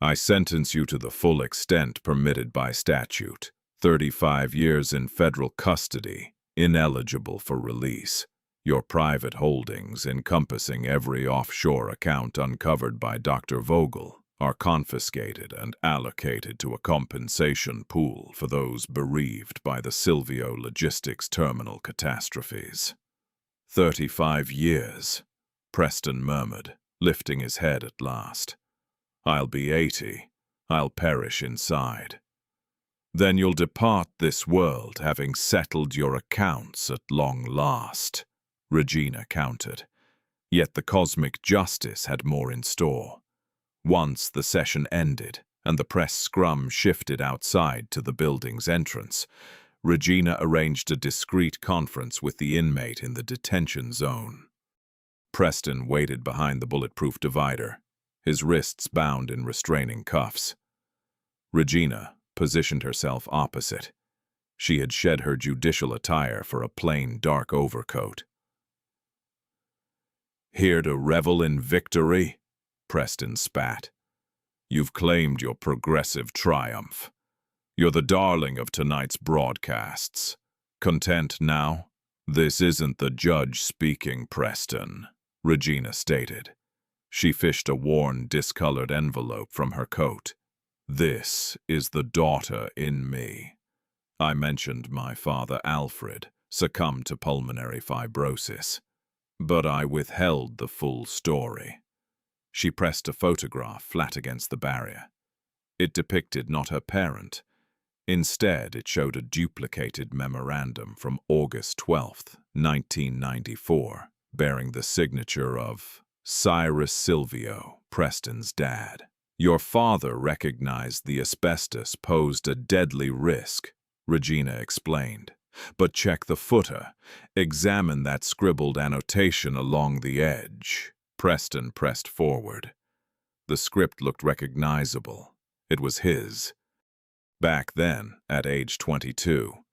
"I sentence you to the full extent permitted by statute. 35 years in federal custody, ineligible for release. Your private holdings, encompassing every offshore account uncovered by Dr. Vogel, are confiscated and allocated to a compensation pool for those bereaved by the Silvio Logistics Terminal catastrophes." 35 years, Preston murmured, lifting his head at last. "I'll be 80. I'll perish inside." "Then you'll depart this world having settled your accounts at long last," Regina countered. Yet the cosmic justice had more in store. Once the session ended and the press scrum shifted outside to the building's entrance, Regina arranged a discreet conference with the inmate in the detention zone. Preston waited behind the bulletproof divider, his wrists bound in restraining cuffs. Regina positioned herself opposite. She had shed her judicial attire for a plain dark overcoat. "Here to revel in victory?" Preston spat. "You've claimed your progressive triumph. You're the darling of tonight's broadcasts. Content now?" "This isn't the judge speaking, Preston," Regina stated. She fished a worn, discolored envelope from her coat. "This is the daughter in me. I mentioned my father Alfred succumbed to pulmonary fibrosis, but I withheld the full story." She pressed a photograph flat against the barrier. It depicted not her parent. Instead, it showed a duplicated memorandum from August 12, 1994, bearing the signature of Cyrus Silvio, Preston's dad. "Your father recognized the asbestos posed a deadly risk," Regina explained. "But check the footer. Examine that scribbled annotation along the edge." Preston pressed forward. The script looked recognizable. It was his. Back then, at age 22,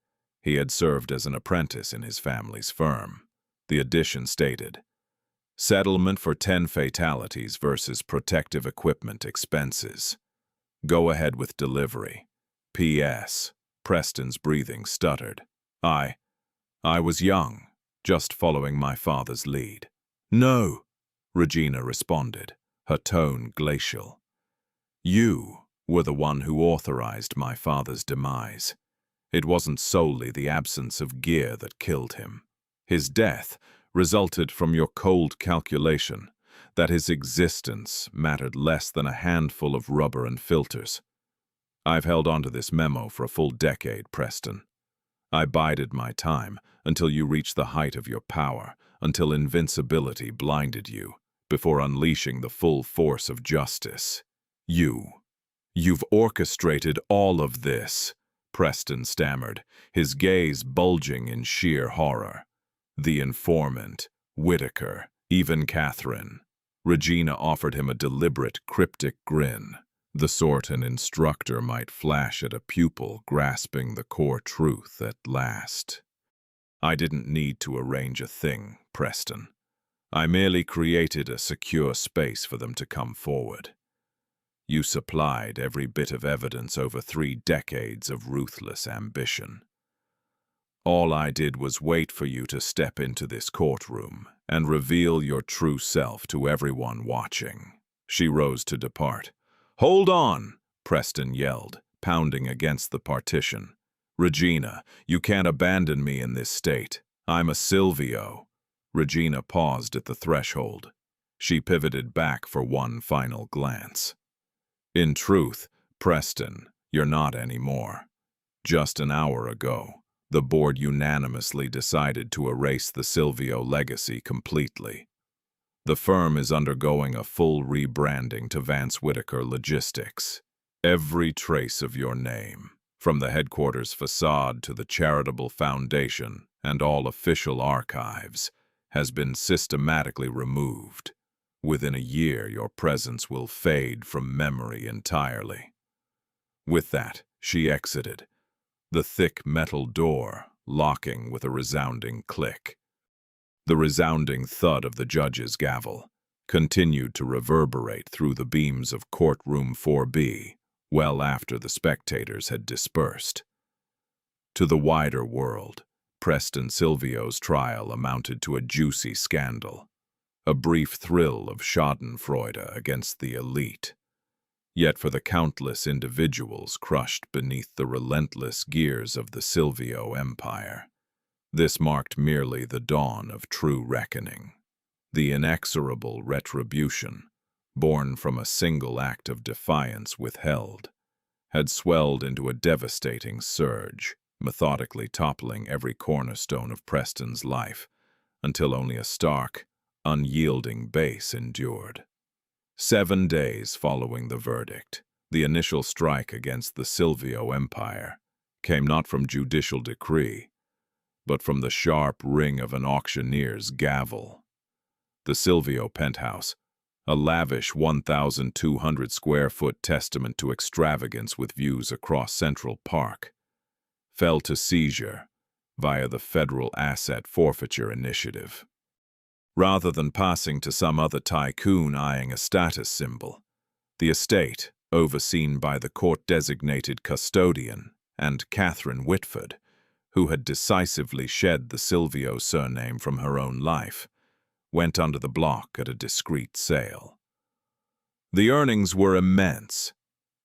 he had served as an apprentice in his family's firm. The addition stated, "Settlement for 10 fatalities versus protective equipment expenses. Go ahead with delivery. P.S." Preston's breathing stuttered. I was young, just following my father's lead." "No," Regina responded, her tone glacial. "You were the one who authorized my father's demise. It wasn't solely the absence of gear that killed him. His death resulted from your cold calculation that his existence mattered less than a handful of rubber and filters. I've held onto this memo for a full decade, Preston. I bided my time until you reached the height of your power, until invincibility blinded you, before unleashing the full force of justice. You've orchestrated all of this," Preston stammered, his gaze bulging in sheer horror. "The informant, Whitaker, even Catherine." Regina offered him a deliberate, cryptic grin, the sort an instructor might flash at a pupil grasping the core truth at last. "I didn't need to arrange a thing, Preston. I merely created a secure space for them to come forward. You supplied every bit of evidence over 3 decades of ruthless ambition. All I did was wait for you to step into this courtroom and reveal your true self to everyone watching." She rose to depart. "Hold on!" Preston yelled, pounding against the partition. "Regina, you can't abandon me in this state. I'm a Silvio." Regina paused at the threshold. She pivoted back for one final glance. In truth, Preston, you're not anymore. Just an hour ago, the board unanimously decided to erase the Silvio legacy completely. The firm is undergoing a full rebranding to Vance Whitaker Logistics. Every trace of your name, from the headquarters facade to the charitable foundation and all official archives, has been systematically removed. Within a year, your presence will fade from memory entirely. With that, she exited, the thick metal door locking with a resounding click. The resounding thud of the judge's gavel continued to reverberate through the beams of courtroom 4B well after the spectators had dispersed. To the wider world, Preston Silvio's trial amounted to a juicy scandal, a brief thrill of schadenfreude against the elite. Yet for the countless individuals crushed beneath the relentless gears of the Silvio empire, this marked merely the dawn of true reckoning. The inexorable retribution, born from a single act of defiance withheld, had swelled into a devastating surge, methodically toppling every cornerstone of Preston's life, until only a stark, unyielding base endured. 7 days following the verdict, the initial strike against the Silvio empire came not from judicial decree, but from the sharp ring of an auctioneer's gavel. The Silvio penthouse, a lavish 1,200-square-foot testament to extravagance with views across Central Park, fell to seizure via the Federal Asset Forfeiture Initiative. Rather than passing to some other tycoon eyeing a status symbol, the estate, overseen by the court-designated custodian and Catherine Whitford, who had decisively shed the Silvio surname from her own life, went under the block at a discreet sale. The earnings were immense,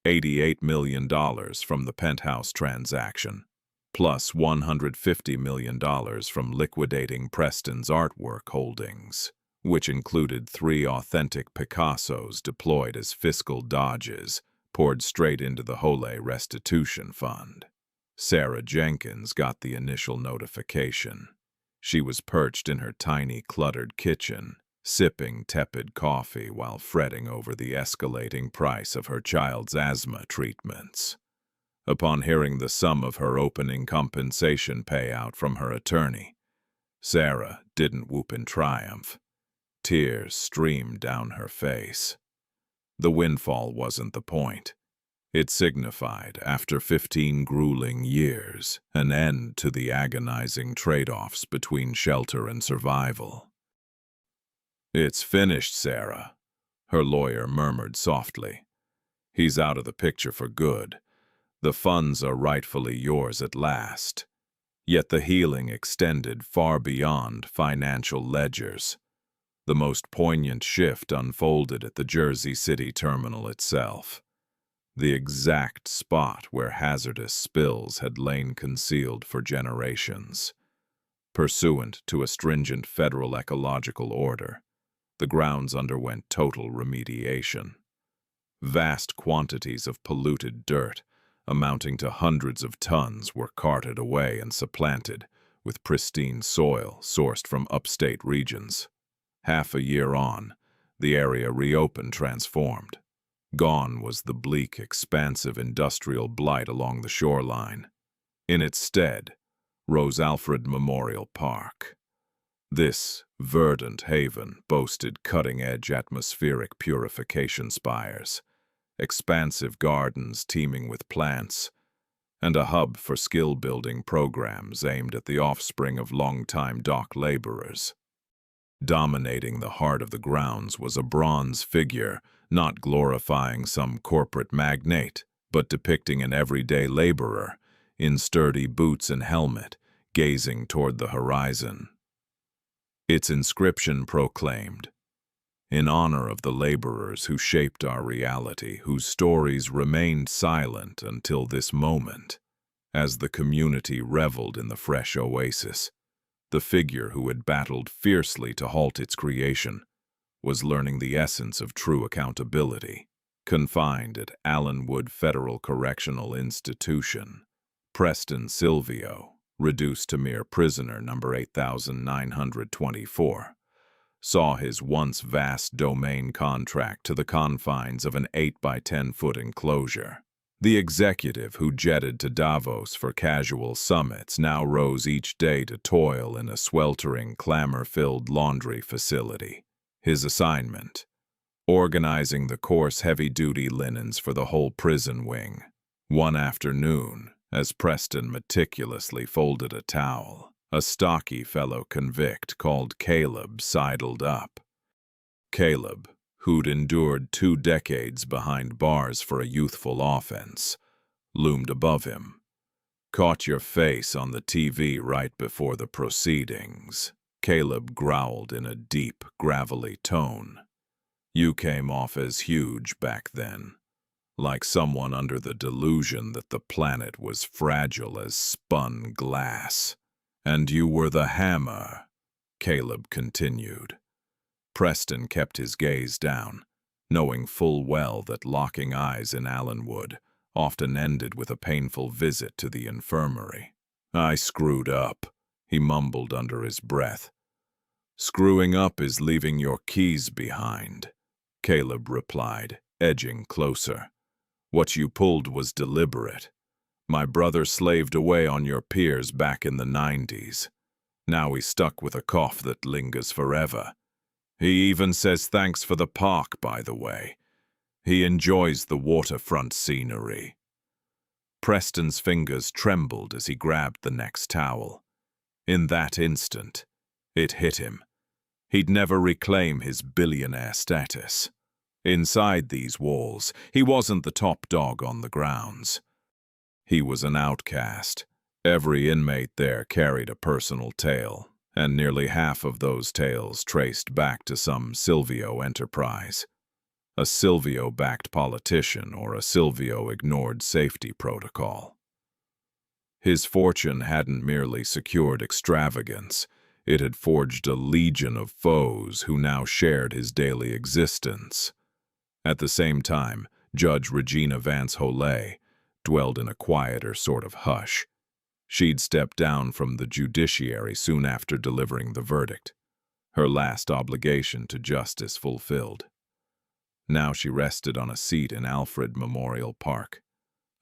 $88 million from the penthouse transaction, plus $150 million from liquidating Preston's artwork holdings, which included 3 authentic Picassos deployed as fiscal dodges poured straight into the Hole Restitution Fund. Sarah Jenkins got the initial notification. She was perched in her tiny, cluttered kitchen, sipping tepid coffee while fretting over the escalating price of her child's asthma treatments. Upon hearing the sum of her opening compensation payout from her attorney, Sarah didn't whoop in triumph. Tears streamed down her face. The windfall wasn't the point. It signified, after 15 grueling years, an end to the agonizing trade-offs between shelter and survival. "It's finished, Sarah," her lawyer murmured softly. "He's out of the picture for good. The funds are rightfully yours at last." Yet the healing extended far beyond financial ledgers. The most poignant shift unfolded at the Jersey City terminal itself, the exact spot where hazardous spills had lain concealed for generations. Pursuant to a stringent federal ecological order, the grounds underwent total remediation. Vast quantities of polluted dirt, amounting to hundreds of tons, were carted away and supplanted with pristine soil sourced from upstate regions. Half a year on, the area reopened transformed. Gone was the bleak, expansive industrial blight along the shoreline. In its stead rose Alfred Memorial Park. This verdant haven boasted cutting-edge atmospheric purification spires, expansive gardens teeming with plants, and a hub for skill-building programs aimed at the offspring of long-time dock laborers. Dominating the heart of the grounds was a bronze figure, not glorifying some corporate magnate, but depicting an everyday laborer, in sturdy boots and helmet, gazing toward the horizon. Its inscription proclaimed, "In honor of the laborers who shaped our reality, whose stories remained silent until this moment." As the community reveled in the fresh oasis, the figure who had battled fiercely to halt its creation was learning the essence of true accountability. confined at Allenwood Federal Correctional Institution. Preston Silvio, reduced to mere prisoner number 8924, saw his once vast domain contract to the confines of an 8 by 10-foot enclosure. The executive who jetted to Davos for casual summits now rose each day to toil in a sweltering, clamor-filled laundry facility. His assignment: organizing the coarse, heavy-duty linens for the whole prison wing. One afternoon, as Preston meticulously folded a towel, a stocky fellow convict called Caleb sidled up. Caleb, who'd endured 2 decades behind bars for a youthful offense, loomed above him. "Caught your face on the TV right before the proceedings," Caleb growled in a deep, gravelly tone. "You came off as huge back then, like someone under the delusion that the planet was fragile as spun glass. And you were the hammer," Caleb continued. Preston kept his gaze down, knowing full well that locking eyes in Allenwood often ended with a painful visit to the infirmary. "I screwed up," he mumbled under his breath. "Screwing up is leaving your keys behind," Caleb replied, edging closer. "What you pulled was deliberate. My brother slaved away on your peers back in the 90s. Now he's stuck with a cough that lingers forever. He even says thanks for the park, by the way. He enjoys the waterfront scenery." Preston's fingers trembled as he grabbed the next towel. In that instant, it hit him. He'd never reclaim his billionaire status. Inside these walls, he wasn't the top dog on the grounds. He was an outcast. Every inmate there carried a personal tale, and nearly half of those tales traced back to some Silvio enterprise. A Silvio-backed politician or a Silvio-ignored safety protocol. His fortune hadn't merely secured extravagance, it had forged a legion of foes who now shared his daily existence. At the same time, Judge Regina Vance Holay dwelled in a quieter sort of hush. She'd stepped down from the judiciary soon after delivering the verdict, her last obligation to justice fulfilled. Now she rested on a seat in Alfred Memorial Park,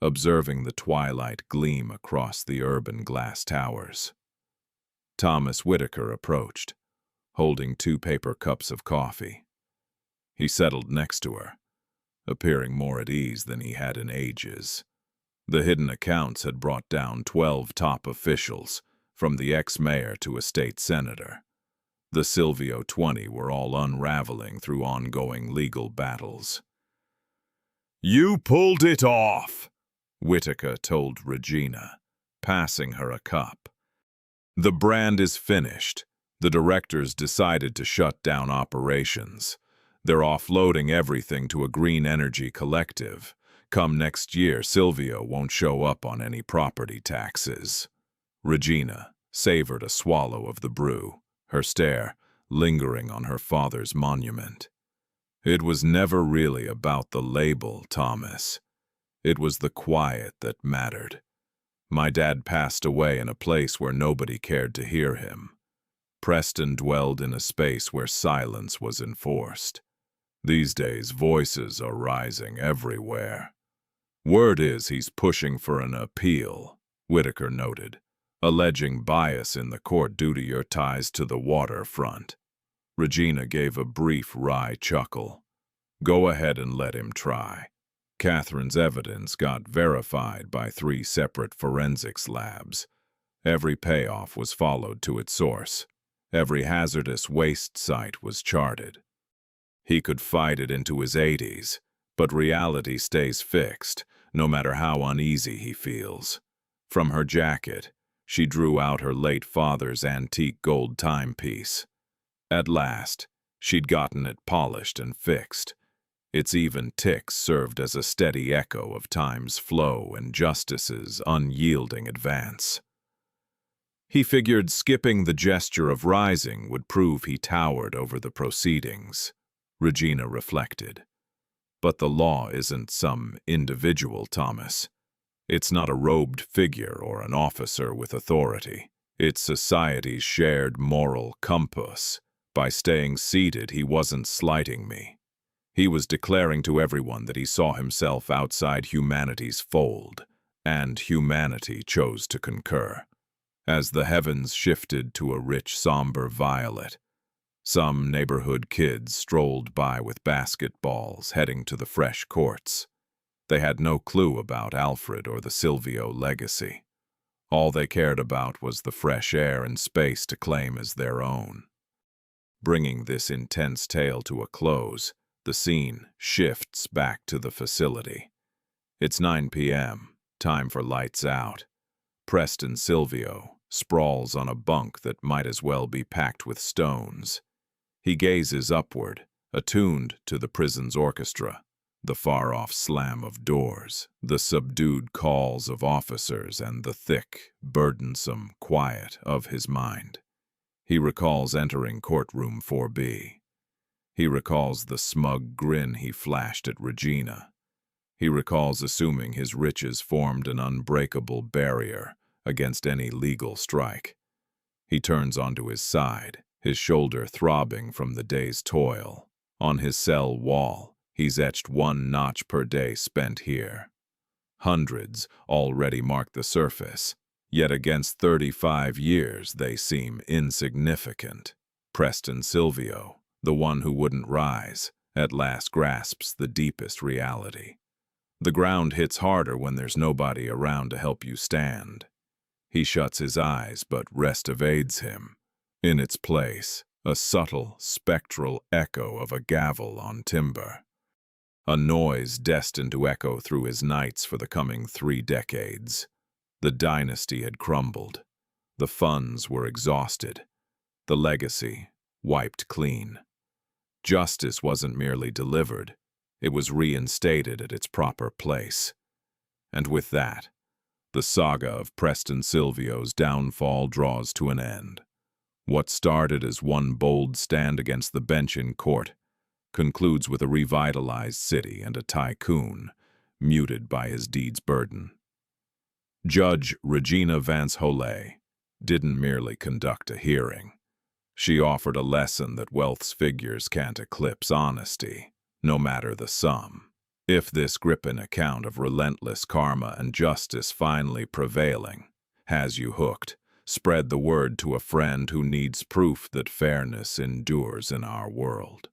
observing the twilight gleam across the urban glass towers. Thomas Whitaker approached, holding 2 paper cups of coffee. He settled next to her, appearing more at ease than he had in ages. The hidden accounts had brought down 12 top officials, from the ex-mayor to a state senator. The Silvio 20 were all unraveling through ongoing legal battles. "You pulled it off," Whitaker told Regina, passing her a cup. "The brand is finished. The directors decided to shut down operations. They're offloading everything to a green energy collective. Come next year, Silvio won't show up on any property taxes." Regina savored a swallow of the brew, her stare lingering on her father's monument. "It was never really about the label, Thomas. It was the quiet that mattered. My dad passed away in a place where nobody cared to hear him. Preston dwelled in a space where silence was enforced. These days, voices are rising everywhere. Word is he's pushing for an appeal," Whitaker noted, "alleging bias in the court due to your ties to the waterfront." Regina gave a brief, wry chuckle. "Go ahead and let him try. Catherine's evidence got verified by 3 separate forensics labs. Every payoff was followed to its source. Every hazardous waste site was charted. He could fight it into his 80s, but reality stays fixed, no matter how uneasy he feels." From her jacket, she drew out her late father's antique gold timepiece. At last, she'd gotten it polished and fixed. Its even ticks served as a steady echo of time's flow and justice's unyielding advance. He figured skipping the gesture of rising would prove he towered over the proceedings. Regina reflected. But the law isn't some individual, Thomas. It's not a robed figure or an officer with authority. It's society's shared moral compass. By staying seated, he wasn't slighting me. He was declaring to everyone that he saw himself outside humanity's fold, and humanity chose to concur. As the heavens shifted to a rich, somber violet, some neighborhood kids strolled by with basketballs, heading to the fresh courts. They had no clue about Alfred or the Silvio legacy. All they cared about was the fresh air and space to claim as their own. Bringing this intense tale to a close, the scene shifts back to the facility. It's 9 p.m., time for lights out. Preston Silvio sprawls on a bunk that might as well be packed with stones. He gazes upward, attuned to the prison's orchestra, the far-off slam of doors, the subdued calls of officers, and the thick, burdensome quiet of his mind. He recalls entering courtroom 4B. He recalls the smug grin he flashed at Regina. He recalls assuming his riches formed an unbreakable barrier against any legal strike. He turns onto his side, his shoulder throbbing from the day's toil. On his cell wall, he's etched 1 notch per day spent here. Hundreds already mark the surface, yet against 35 years they seem insignificant. Preston Silvio, the one who wouldn't rise, at last grasps the deepest reality. The ground hits harder when there's nobody around to help you stand. He shuts his eyes, but rest evades him. In its place, a subtle, spectral echo of a gavel on timber. A noise destined to echo through his nights for the coming 3 decades. The dynasty had crumbled. The funds were exhausted. The legacy wiped clean. Justice wasn't merely delivered, it was reinstated at its proper place. And with that, the saga of Preston Silvio's downfall draws to an end. What started as one bold stand against the bench in court concludes with a revitalized city and a tycoon, muted by his deed's burden. Judge Regina Vance Holle didn't merely conduct a hearing. She offered a lesson that wealth's figures can't eclipse honesty, no matter the sum. If this gripping account of relentless karma and justice finally prevailing has you hooked, spread the word to a friend who needs proof that fairness endures in our world.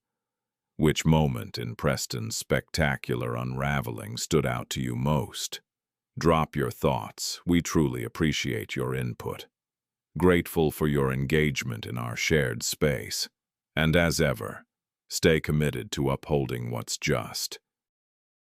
Which moment in Preston's spectacular unraveling stood out to you most? Drop your thoughts. We truly appreciate your input. Grateful for your engagement in our shared space. And as ever, stay committed to upholding what's just.